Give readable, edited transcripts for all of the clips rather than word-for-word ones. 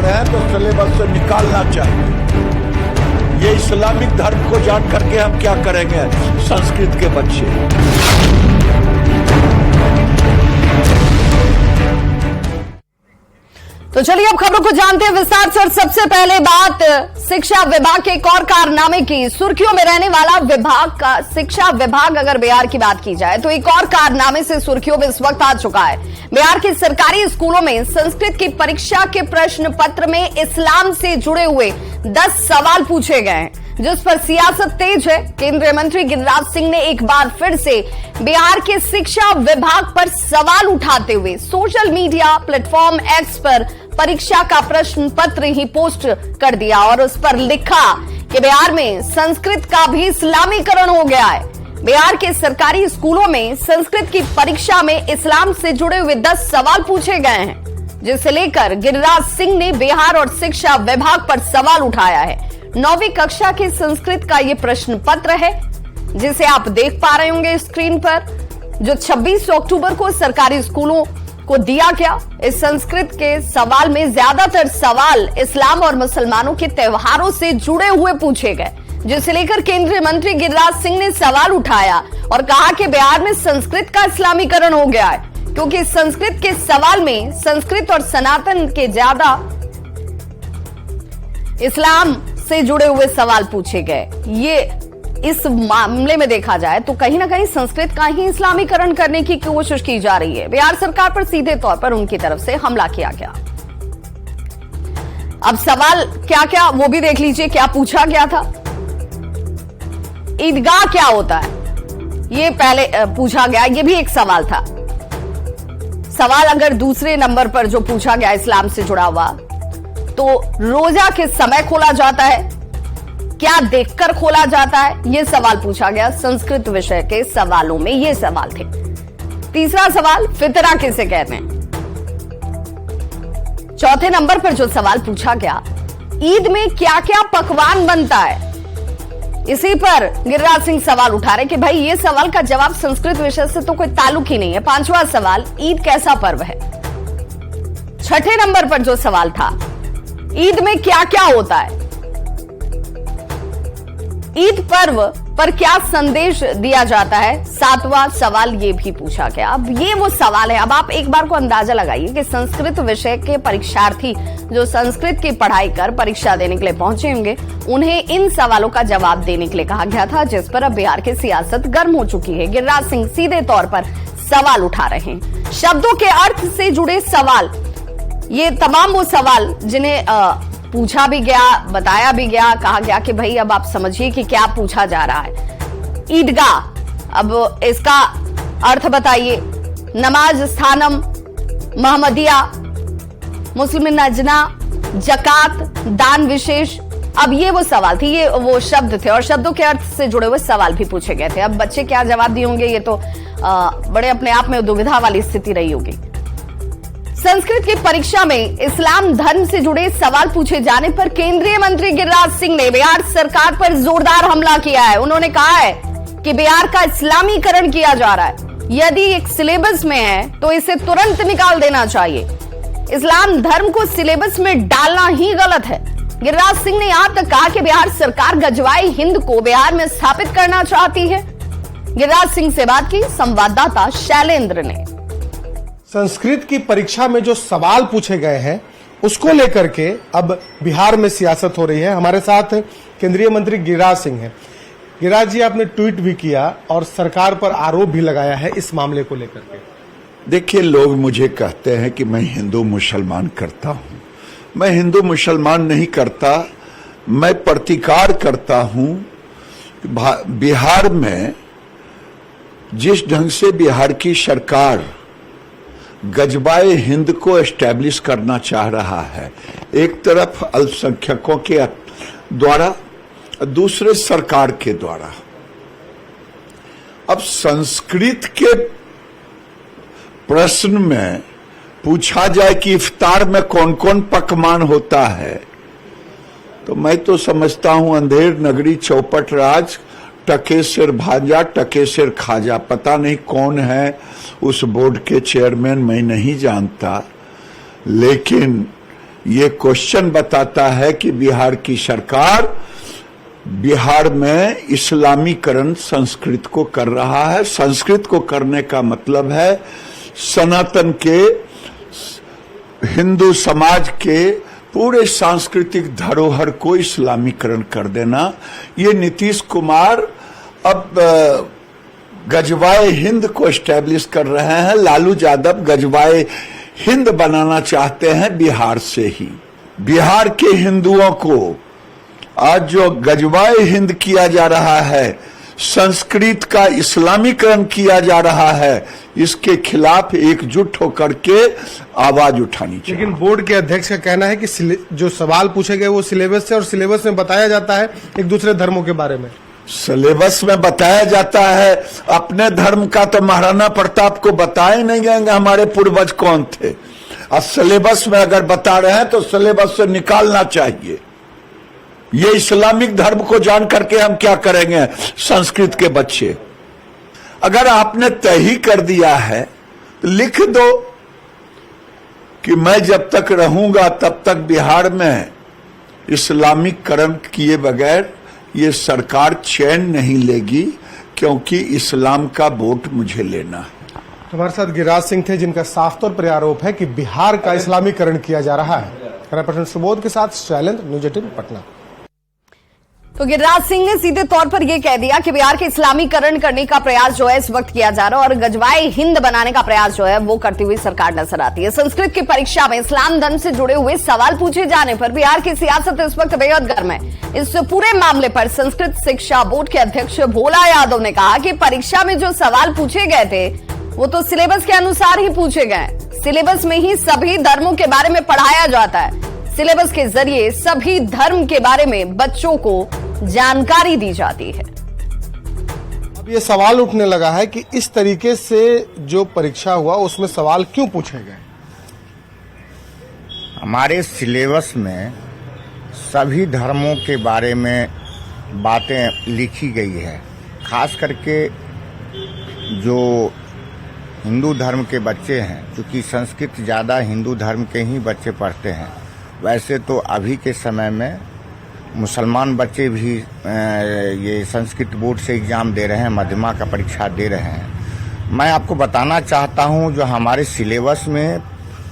रहे हैं तो सिलेबस से निकालना चाहिए। ये इस्लामिक धर्म को जान करके हम क्या करेंगे संस्कृत के बच्चे। तो चलिए अब खबरों को जानते हैं विस्तार से। और सबसे पहले बात शिक्षा विभाग के एक और कारनामे की। सुर्खियों में रहने वाला विभाग का शिक्षा विभाग, अगर बिहार की बात की जाए तो एक और कारनामे से सुर्खियों में इस वक्त आ चुका है। बिहार के सरकारी स्कूलों में संस्कृत की परीक्षा के प्रश्न पत्र में इस्लाम से जुड़े हुए 10 सवाल पूछे गए हैं, जिस पर सियासत तेज है। केंद्रीय मंत्री गिरिराज सिंह ने एक बार फिर से बिहार के शिक्षा विभाग पर सवाल उठाते हुए सोशल मीडिया प्लेटफॉर्म एक्स पर परीक्षा का प्रश्न पत्र ही पोस्ट कर दिया और उस पर लिखा कि बिहार में संस्कृत का भी इस्लामीकरण हो गया है। बिहार के सरकारी स्कूलों में संस्कृत की परीक्षा में इस्लाम से जुड़े हुए 10 सवाल पूछे गए हैं, जिसे लेकर गिरिराज सिंह ने बिहार और शिक्षा विभाग पर सवाल उठाया है। 9वीं कक्षा के संस्कृत का यह प्रश्न पत्र है, जिसे आप देख पा रहे होंगे स्क्रीन पर, जो 26 अक्टूबर को सरकारी स्कूलों को दिया गया। इस संस्कृत के सवाल में ज्यादातर सवाल इस्लाम और मुसलमानों के त्योहारों से जुड़े हुए पूछे गए, जिसे लेकर केंद्रीय मंत्री गिरिराज सिंह ने सवाल उठाया और कहा कि बिहार में संस्कृत का इस्लामीकरण हो गया है, क्योंकि संस्कृत के सवाल में संस्कृत और सनातन के ज्यादा इस्लाम से जुड़े हुए सवाल पूछे गए। ये इस मामले में देखा जाए तो कहीं ना कहीं संस्कृत का ही इस्लामीकरण करने की कोशिश की जा रही है। बिहार सरकार पर सीधे तौर पर उनकी तरफ से हमला किया गया। अब सवाल क्या क्या वो भी देख लीजिए, क्या पूछा गया था। ईदगाह क्या होता है, ये पहले पूछा गया, ये भी एक सवाल था। सवाल अगर दूसरे नंबर पर जो पूछा गया इस्लाम से जुड़ा हुआ, तो रोजा किस समय खोला जाता है, क्या देखकर खोला जाता है, यह सवाल पूछा गया। संस्कृत विषय के सवालों में ये सवाल थे। तीसरा सवाल, फितरा किसे कहते हैं। चौथे नंबर पर जो सवाल पूछा गया, ईद में क्या क्या पकवान बनता है। इसी पर गिरिराज सिंह सवाल उठा रहे कि भाई ये सवाल का जवाब संस्कृत विषय से तो कोई ताल्लुक ही नहीं है। पांचवा सवाल, ईद कैसा पर्व है। छठे नंबर पर जो सवाल था, ईद में क्या क्या होता है, ईद पर्व पर क्या संदेश दिया जाता है। सातवां सवाल ये भी पूछा गया। अब ये वो सवाल है। अब आप एक बार को अंदाजा लगाइए कि संस्कृत विषय के परीक्षार्थी जो संस्कृत की पढ़ाई कर परीक्षा देने के लिए पहुंचे होंगे, उन्हें इन सवालों का जवाब देने के लिए कहा गया था, जिस पर अब बिहार की सियासत गर्म हो चुकी है। गिरिराज सिंह सीधे तौर पर सवाल उठा रहे हैं। शब्दों के अर्थ से जुड़े सवाल, ये तमाम वो सवाल जिन्हें पूछा भी गया, बताया भी गया, कहा गया कि भाई अब आप समझिए कि क्या पूछा जा रहा है। ईदगाह, अब इसका अर्थ बताइए। नमाज स्थानम, मोहम्मदिया, मुस्लिम नजना, जकात, दान विशेष। अब ये वो सवाल थी, ये वो शब्द थे और शब्दों के अर्थ से जुड़े हुए सवाल भी पूछे गए थे। अब बच्चे क्या जवाब दिए होंगे, ये तो बड़े अपने आप में दुविधा वाली स्थिति रही होगी। संस्कृत की परीक्षा में इस्लाम धर्म से जुड़े सवाल पूछे जाने पर केंद्रीय मंत्री गिरिराज सिंह ने बिहार सरकार पर जोरदार हमला किया है। उन्होंने कहा है कि बिहार का इस्लामीकरण किया जा रहा है। यदि एक सिलेबस में है तो इसे तुरंत निकाल देना चाहिए। इस्लाम धर्म को सिलेबस में डालना ही गलत है। गिरिराज सिंह ने यहां तक कहा कि बिहार सरकार गजवाई हिंद को बिहार में स्थापित करना चाहती है। गिरिराज सिंह से बात की संवाददाता शैलेंद्र ने। संस्कृत की परीक्षा में जो सवाल पूछे गए हैं उसको लेकर के अब बिहार में सियासत हो रही है। हमारे साथ केंद्रीय मंत्री गिरिराज सिंह हैं। गिरिराज जी, आपने ट्वीट भी किया और सरकार पर आरोप भी लगाया है इस मामले को लेकर के। देखिए, लोग मुझे कहते हैं कि मैं हिंदू मुसलमान करता हूं। मैं हिंदू मुसलमान नहीं करता, मैं प्रतिकार करता हूं। बिहार में जिस ढंग से बिहार की सरकार गजबाए हिंद को एस्टैब्लिश करना चाह रहा है, एक तरफ अल्पसंख्यकों के द्वारा, दूसरे सरकार के द्वारा। अब संस्कृत के प्रश्न में पूछा जाए कि इफ्तार में कौन कौन पकवान होता है, तो मैं तो समझता हूं अंधेर नगरी चौपट राज, टके सिर भाजा टके सिर खाजा। पता नहीं कौन है उस बोर्ड के चेयरमैन, मैं नहीं जानता, लेकिन ये क्वेश्चन बताता है कि बिहार की सरकार बिहार में इस्लामीकरण संस्कृत को कर रहा है। संस्कृत को करने का मतलब है सनातन के हिंदू समाज के पूरे सांस्कृतिक धरोहर को इस्लामीकरण कर देना। ये नीतीश कुमार अब गजवाए हिंद को एस्टेब्लिश कर रहे हैं। लालू यादव गजवाए हिंद बनाना चाहते हैं बिहार से ही। बिहार के हिंदुओं को आज जो गजवाए हिंद किया जा रहा है, संस्कृत का इस्लामीकरण किया जा रहा है, इसके खिलाफ एकजुट होकर के आवाज उठानी चाहिए। लेकिन बोर्ड के अध्यक्ष का कहना है कि जो सवाल पूछे गए वो सिलेबस से, और सिलेबस में बताया जाता है एक दूसरे धर्मों के बारे में। सिलेबस में बताया जाता है, अपने धर्म का तो महाराणा प्रताप को बताए नहीं गएंगे हमारे पूर्वज कौन थे। और सिलेबस में अगर बता रहे हैं तो सिलेबस से निकालना चाहिए। ये इस्लामिक धर्म को जान करके हम क्या करेंगे संस्कृत के बच्चे। अगर आपने तय ही कर दिया है तो लिख दो कि मैं जब तक रहूंगा तब तक बिहार में इस्लामीकरण किए बगैर ये सरकार चैन नहीं लेगी, क्योंकि इस्लाम का वोट मुझे लेना है। हमारे साथ गिरिराज सिंह थे, जिनका साफ तौर पर आरोप है कि बिहार का इस्लामीकरण किया जा रहा है। कैमरा पर्सन सुबोध के साथ शैलेंद्र, न्यूज 18 पटना। तो गिरिराज सिंह ने सीधे तौर पर यह कह दिया कि बिहार के इस्लामीकरण करने का प्रयास जो है इस वक्त किया जा रहा है, और गजवाए हिंद बनाने का प्रयास जो है वो करती हुई सरकार नजर आती है। संस्कृत की परीक्षा में इस्लाम धर्म से जुड़े हुए सवाल पूछे जाने पर बिहार की सियासत इस वक्त बेहद गर्म है। इस पूरे मामले पर संस्कृत शिक्षा बोर्ड के अध्यक्ष भोला यादव ने कहा कि परीक्षा में जो सवाल पूछे गए थे वो तो सिलेबस के अनुसार ही पूछे गए। सिलेबस में ही सभी धर्मों के बारे में पढ़ाया जाता है। सिलेबस के जरिए सभी धर्म के बारे में बच्चों को जानकारी दी जाती है। अब ये सवाल उठने लगा है कि इस तरीके से जो परीक्षा हुआ उसमें सवाल क्यों पूछे गए। हमारे सिलेबस में सभी धर्मों के बारे में बातें लिखी गई है। खास करके जो हिंदू धर्म के बच्चे हैं, क्योंकि संस्कृत ज़्यादा हिंदू धर्म के ही बच्चे पढ़ते हैं। वैसे तो अभी के समय में मुसलमान बच्चे भी ये संस्कृत बोर्ड से एग्ज़ाम दे रहे हैं, मध्यमा का परीक्षा दे रहे हैं। मैं आपको बताना चाहता हूं, जो हमारे सिलेबस में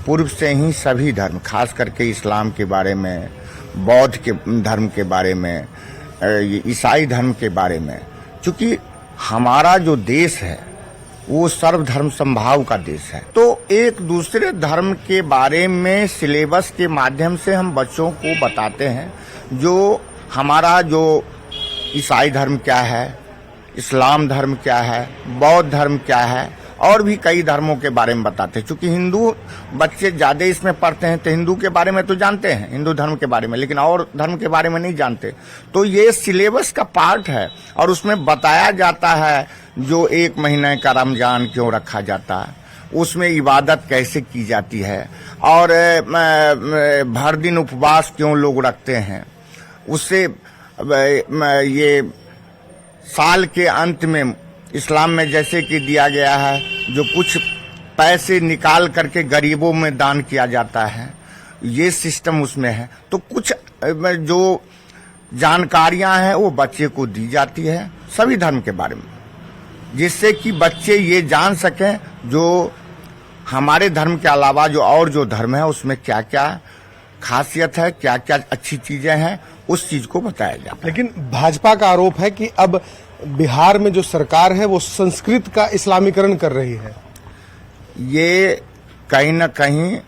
पूर्व से ही सभी धर्म, खास करके इस्लाम के बारे में, बौद्ध के धर्म के बारे में, ईसाई धर्म के बारे में, क्योंकि हमारा जो देश है वो सर्वधर्म समभाव का देश है, तो एक दूसरे धर्म के बारे में सिलेबस के माध्यम से हम बच्चों को बताते हैं। जो हमारा जो ईसाई धर्म क्या है, इस्लाम धर्म क्या है, बौद्ध धर्म क्या है, और भी कई धर्मों के बारे में बताते हैं। क्योंकि हिंदू बच्चे ज़्यादा इसमें पढ़ते हैं तो हिंदू के बारे में तो जानते हैं, हिंदू धर्म के बारे में, लेकिन और धर्म के बारे में नहीं जानते। तो ये सिलेबस का पार्ट है और उसमें बताया जाता है जो 1 महीने का रमजान क्यों रखा जाता है, उसमें इबादत कैसे की जाती है, और भर दिन उपवास क्यों लोग रखते हैं। उससे ये साल के अंत में इस्लाम में जैसे कि दिया गया है, जो कुछ पैसे निकाल करके गरीबों में दान किया जाता है, ये सिस्टम उसमें है। तो कुछ जो जानकारियां हैं वो बच्चे को दी जाती है सभी धर्म के बारे में, जिससे कि बच्चे ये जान सकें जो हमारे धर्म के अलावा जो और जो धर्म है उसमें क्या क्या खासियत है, क्या क्या अच्छी चीजें हैं, उस चीज को बताया जाता है। लेकिन भाजपा का आरोप है कि अब बिहार में जो सरकार है वो संस्कृत का इस्लामीकरण कर रही है। ये कहीं न कहीं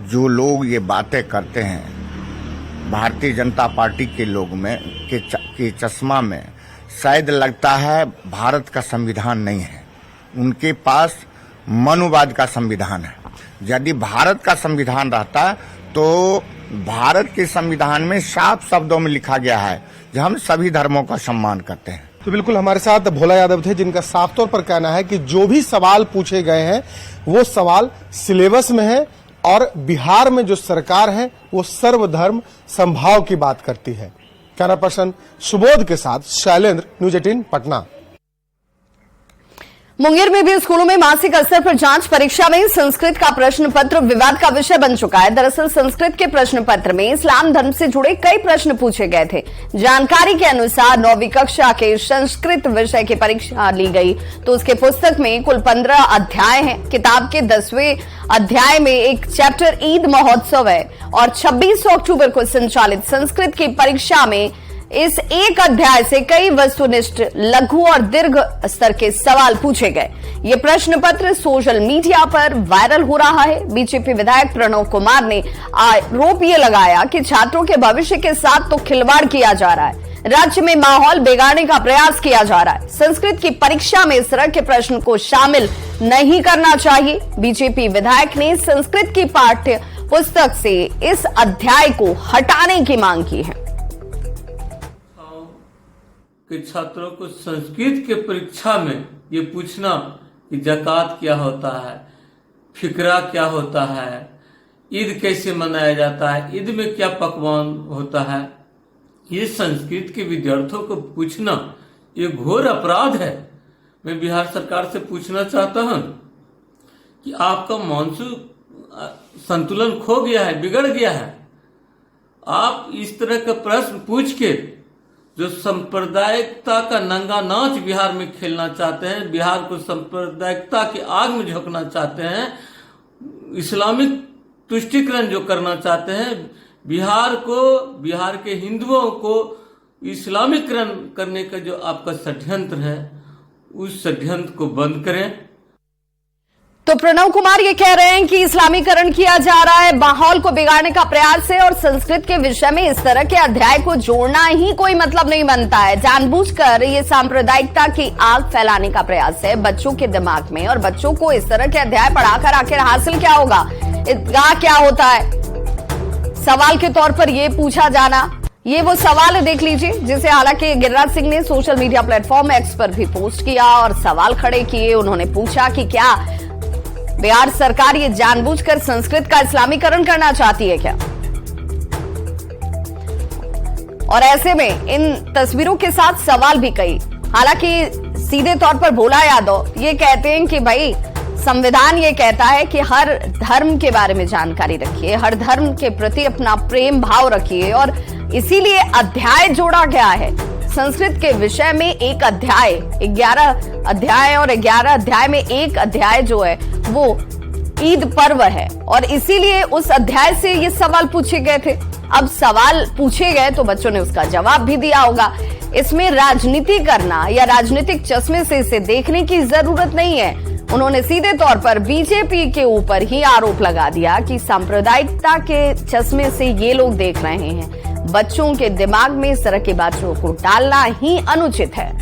जो लोग ये बातें करते हैं, भारतीय जनता पार्टी के लोग में के चश्मा में शायद लगता है भारत का संविधान नहीं है, उनके पास मनुवाद का संविधान है। यदि भारत का संविधान रहता तो भारत के संविधान में साफ शब्दों में लिखा गया है कि हम सभी धर्मों का सम्मान करते हैं। तो बिल्कुल हमारे साथ भोला यादव थे, जिनका साफ तौर पर कहना है कि जो भी सवाल पूछे गए हैं वो सवाल सिलेबस में है, और बिहार में जो सरकार है वो सर्वधर्म समभाव की बात करती है। कैमरा पर्सन सुबोध के साथ शैलेंद्र, न्यूज 18 पटना। मुंगेर में भी स्कूलों में मासिक स्तर पर जांच परीक्षा में संस्कृत का प्रश्न पत्र विवाद का विषय बन चुका है। दरअसल संस्कृत के प्रश्न पत्र में इस्लाम धर्म से जुड़े कई प्रश्न पूछे गए थे। जानकारी के अनुसार 9वीं कक्षा के संस्कृत विषय की परीक्षा ली गई तो उसके पुस्तक में कुल 15 अध्याय हैं। किताब के 10वें अध्याय में एक चैप्टर ईद महोत्सव है और 26 अक्टूबर को संचालित संस्कृत की परीक्षा में इस एक अध्याय से कई वस्तुनिष्ठ लघु और दीर्घ स्तर के सवाल पूछे गए। ये प्रश्न पत्र सोशल मीडिया पर वायरल हो रहा है। बीजेपी विधायक प्रणव कुमार ने आरोप ये लगाया कि छात्रों के भविष्य के साथ तो खिलवाड़ किया जा रहा है, राज्य में माहौल बिगाड़ने का प्रयास किया जा रहा है। संस्कृत की परीक्षा में इस तरह के प्रश्न को शामिल नहीं करना चाहिए। बीजेपी विधायक ने संस्कृत की पाठ्य पुस्तक से इस अध्याय को हटाने की मांग की है। कि छात्रों को संस्कृत के परीक्षा में ये पूछना कि ज़कात क्या होता है, फिकरा क्या होता है, ईद कैसे मनाया जाता है, ईद में क्या पकवान होता है, ये संस्कृत के विद्यार्थियों को पूछना ये घोर अपराध है। मैं बिहार सरकार से पूछना चाहता हूं कि आपका मानसिक संतुलन खो गया है, बिगड़ गया है। आप इस तरह का प्रश्न पूछ के जो सांप्रदायिकता का नंगा नाच बिहार में खेलना चाहते हैं, बिहार को सांप्रदायिकता की आग में झोंकना चाहते हैं, इस्लामिक तुष्टीकरण जो करना चाहते हैं, बिहार को, बिहार के हिंदुओं को इस्लामीकरण करने का जो आपका षड्यंत्र है, उस षड्यंत्र को बंद करें। तो प्रणव कुमार ये कह रहे हैं कि इस्लामीकरण किया जा रहा है, माहौल को बिगाड़ने का प्रयास है और संस्कृत के विषय में इस तरह के अध्याय को जोड़ना ही कोई मतलब नहीं बनता है। जानबूझकर ये सांप्रदायिकता की आग फैलाने का प्रयास है बच्चों के दिमाग में। और बच्चों को इस तरह के अध्याय पढ़ाकर आखिर हासिल क्या होगा, ईदगाह क्या होता है, सवाल के तौर पर ये पूछा जाना, ये वो सवाल है, देख लीजिए, जिसे हालांकि गिरिराज सिंह ने सोशल मीडिया प्लेटफॉर्म एक्स पर भी पोस्ट किया और सवाल खड़े किए। उन्होंने पूछा कि क्या बिहार सरकार ये जानबूझकर संस्कृत का इस्लामीकरण करना चाहती है क्या। और ऐसे में इन तस्वीरों के साथ सवाल भी कई। हालांकि सीधे तौर पर भोला यादव ये कहते हैं कि भाई संविधान ये कहता है कि हर धर्म के बारे में जानकारी रखिए, हर धर्म के प्रति अपना प्रेम भाव रखिए और इसीलिए अध्याय जोड़ा गया है। संस्कृत के विषय में एक अध्याय, 11 अध्याय और 11 अध्याय में एक अध्याय जो है वो ईद पर्व है और इसीलिए उस अध्याय से ये सवाल पूछे गए थे। अब सवाल पूछे गए तो बच्चों ने उसका जवाब भी दिया होगा। इसमें राजनीति करना या राजनीतिक चश्मे से इसे देखने की जरूरत नहीं है। उन्होंने सीधे तौर पर बीजेपी के ऊपर ही आरोप लगा दिया कि सांप्रदायिकता के चश्मे से ये लोग देख रहे हैं। बच्चों के दिमाग में इस तरह की बातों को डालना ही अनुचित है।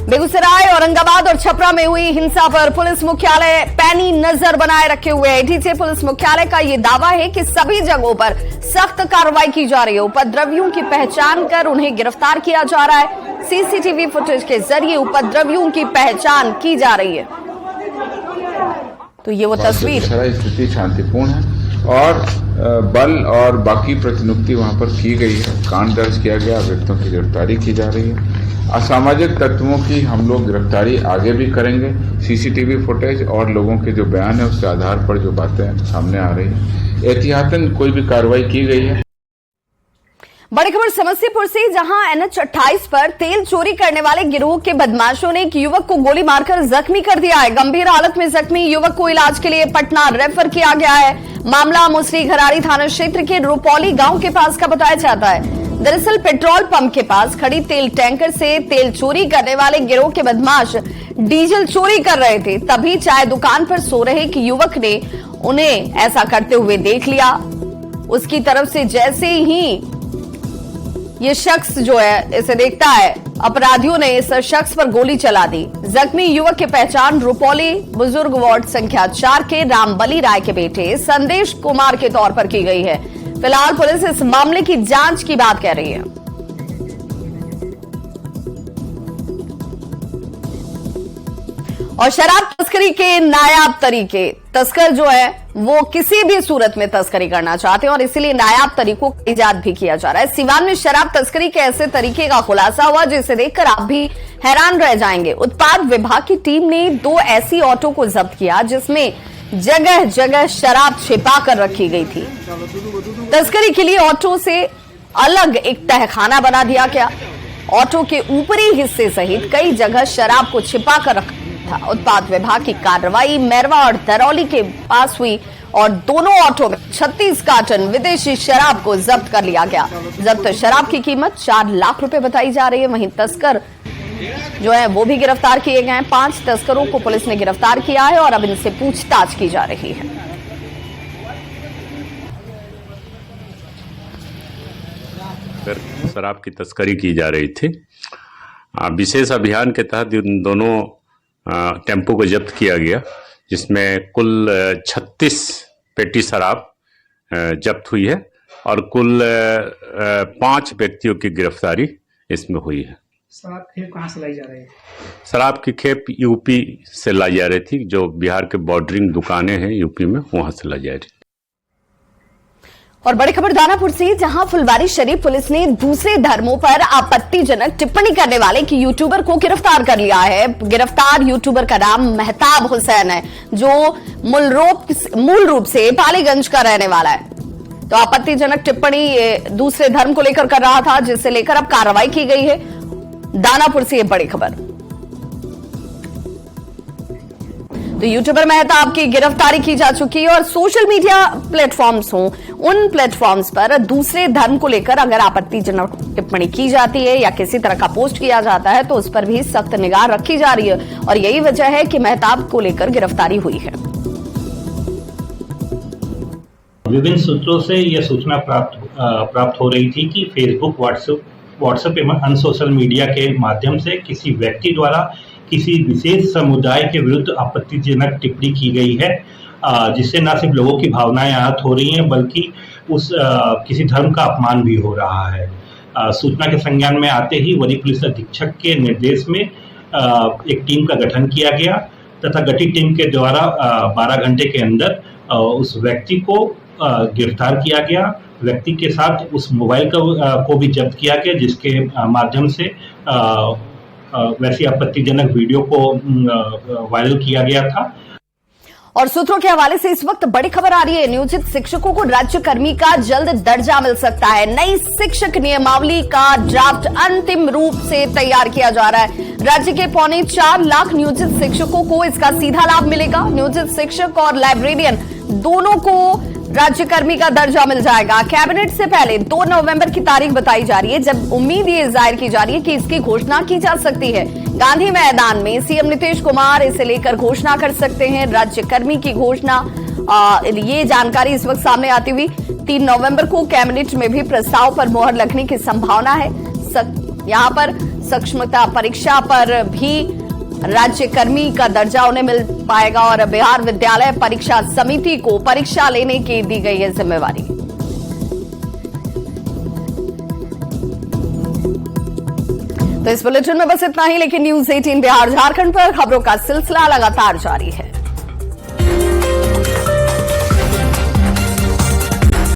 बेगूसराय, औरंगाबाद और छपरा में हुई हिंसा पर पुलिस मुख्यालय पैनी नजर बनाए रखे हुए है। डीजे पुलिस मुख्यालय का यह दावा है कि सभी जगहों पर सख्त कार्रवाई की जा रही है। उपद्रवियों की पहचान कर उन्हें गिरफ्तार किया जा रहा है। सीसीटीवी फुटेज के जरिए उपद्रवियों की पहचान की जा रही है। तो ये वो तस्वीर, स्थिति शांतिपूर्ण है और बल और बाकी प्रतिनियुक्ति वहां पर की गई है। कांड दर्ज किया गया, व्यक्तियों की गिरफ्तारी की जा रही है। असामाजिक तत्वों की हम लोग गिरफ्तारी आगे भी करेंगे। सीसीटीवी फुटेज और लोगों के जो बयान है उसके आधार पर जो बातें सामने आ रही है, एहतियातन कोई भी कार्रवाई की गई है। बड़ी खबर समस्तीपुर से, जहां NH 28 पर तेल चोरी करने वाले गिरोह के बदमाशों ने एक युवक को गोली मारकर जख्मी कर दिया है। गंभीर हालत में जख्मी युवक को इलाज के लिए पटना रेफर किया गया है। मामला मुसरी घरारी थाना क्षेत्र के रुपौली गांव के पास का बताया जाता है। दरअसल पेट्रोल पंप के पास खड़ी तेल टैंकर से तेल चोरी करने वाले गिरोह के बदमाश डीजल चोरी कर रहे थे। तभी चाय दुकान पर सो रहे एक युवक ने उन्हें ऐसा करते हुए देख लिया। उसकी तरफ से जैसे ही ये शख्स जो है इसे देखता है, अपराधियों ने इस शख्स पर गोली चला दी। जख्मी युवक की पहचान रुपौली बुजुर्ग वार्ड संख्या 4 के रामबली राय के बेटे संदेश कुमार के तौर पर की गई है। फिलहाल पुलिस इस मामले की जांच की बात कह रही है। और शराब तस्करी के नायाब तरीके, तस्कर जो है वो किसी भी सूरत में तस्करी करना चाहते हैं और इसीलिए नायाब तरीकों का इजाद भी किया जा रहा है। सिवान में शराब तस्करी के ऐसे तरीके का खुलासा हुआ जिसे देखकर आप भी हैरान रह जाएंगे। उत्पाद विभाग की टीम ने 2 ऐसी ऑटो को जब्त किया जिसमें जगह जगह शराब छिपा कर रखी गई थी। तस्करी के लिए ऑटो से अलग एक तहखाना बना दिया गया। ऑटो के ऊपरी हिस्से सहित कई जगह शराब को छिपा कर रखा था। उत्पाद विभाग की कार्रवाई मैरवा और दरौली के पास हुई और दोनों ऑटो में 36 कार्टन विदेशी शराब को जब्त कर लिया गया। जब्त शराब की कीमत 4 लाख रुपए बताई जा रही है। वहीं तस्कर जो है वो भी गिरफ्तार किए गए हैं। 5 तस्करों को पुलिस ने गिरफ्तार किया है और अब इनसे पूछताछ की जा रही है। शराब की तस्करी की जा रही थी। विशेष अभियान के तहत इन दोनों टेम्पो को जब्त किया गया, जिसमें कुल 36 पेटी शराब जब्त हुई है और कुल 5 व्यक्तियों की गिरफ्तारी इसमें हुई है। शराब खेप कहाँ से लाई जा रही है? शराब की खेप यूपी से लाई जा रही थी। जो बिहार के बॉर्डरिंग दुकानें हैं यूपी में, वहां से लाई जा रही थी। और बड़ी खबर दानापुर से, जहां फुलवारी शरीफ पुलिस ने दूसरे धर्मों पर आपत्तिजनक टिप्पणी करने वाले एक यूट्यूबर को गिरफ्तार कर लिया है। गिरफ्तार यूट्यूबर का नाम मेहताब हुसैन है, जो मूल रूप से पालीगंज का रहने वाला है। तो आपत्तिजनक टिप्पणी दूसरे धर्म को लेकर कर रहा था, जिसे लेकर अब कार्रवाई की गई है। दानापुर से ये बड़ी खबर। तो यूट्यूबर मेहताब की गिरफ्तारी की जा चुकी है और सोशल मीडिया प्लेटफॉर्म्स हों, उन प्लेटफॉर्म्स पर दूसरे धर्म को लेकर अगर आपत्तिजनक टिप्पणी की जाती है या किसी तरह का पोस्ट किया जाता है तो उस पर भी सख्त निगाह रखी जा रही है और यही वजह है कि मेहताब को लेकर गिरफ्तारी हुई है। विभिन्न सूत्रों से यह सूचना प्राप्त हो रही थी कि फेसबुक, व्हाट्सएप एवं अन्य सोशल मीडिया के माध्यम से किसी व्यक्ति द्वारा किसी विशेष समुदाय के विरुद्ध आपत्तिजनक टिप्पणी की गई है, जिससे न सिर्फ लोगों की भावनाएं आहत हो रही हैं बल्कि उस किसी धर्म का अपमान भी हो रहा है। सूचना के संज्ञान में आते ही वरीय पुलिस अधीक्षक के निर्देश में एक टीम का गठन किया गया तथा गठित टीम के द्वारा 12 घंटे के अंदर उस व्यक्ति को गिरफ्तार किया गया। व्यक्ति के साथ उस मोबाइल को भी जब्त किया गया, जिसके माध्यम से वैसी आपत्तिजनक वीडियो को वायरल किया गया था। और सूत्रों के हवाले से इस वक्त बड़ी खबर आ रही है, नियोजित शिक्षकों को राज्यकर्मी का जल्द दर्जा मिल सकता है। नई शिक्षक नियमावली का ड्राफ्ट अंतिम रूप से तैयार किया जा रहा है। राज्य के 4.25 लाख नियोजित शिक्षकों को इसका सीधा लाभ मिलेगा। नियोजित शिक्षक और लाइब्रेरियन दोनों को राज्यकर्मी का दर्जा मिल जाएगा। कैबिनेट से पहले 2 नवंबर की तारीख बताई जा रही है, जब उम्मीद ये जाहिर की जा रही है कि इसकी घोषणा की जा सकती है। गांधी मैदान में सीएम नीतीश कुमार इसे लेकर घोषणा कर सकते हैं, राज्यकर्मी की घोषणा। ये जानकारी इस वक्त सामने आती हुई 3 नवंबर को कैबिनेट में भी प्रस्ताव पर मोहर लगने की संभावना है। यहां पर सक्षमता परीक्षा पर भी राज्यकर्मी का दर्जा उन्हें मिल पाएगा और बिहार विद्यालय परीक्षा समिति को परीक्षा लेने की दी गई है जिम्मेवारी। तो इस बुलेटिन में बस इतना ही, लेकिन न्यूज़ 18 बिहार झारखंड पर खबरों का सिलसिला लगातार जारी है।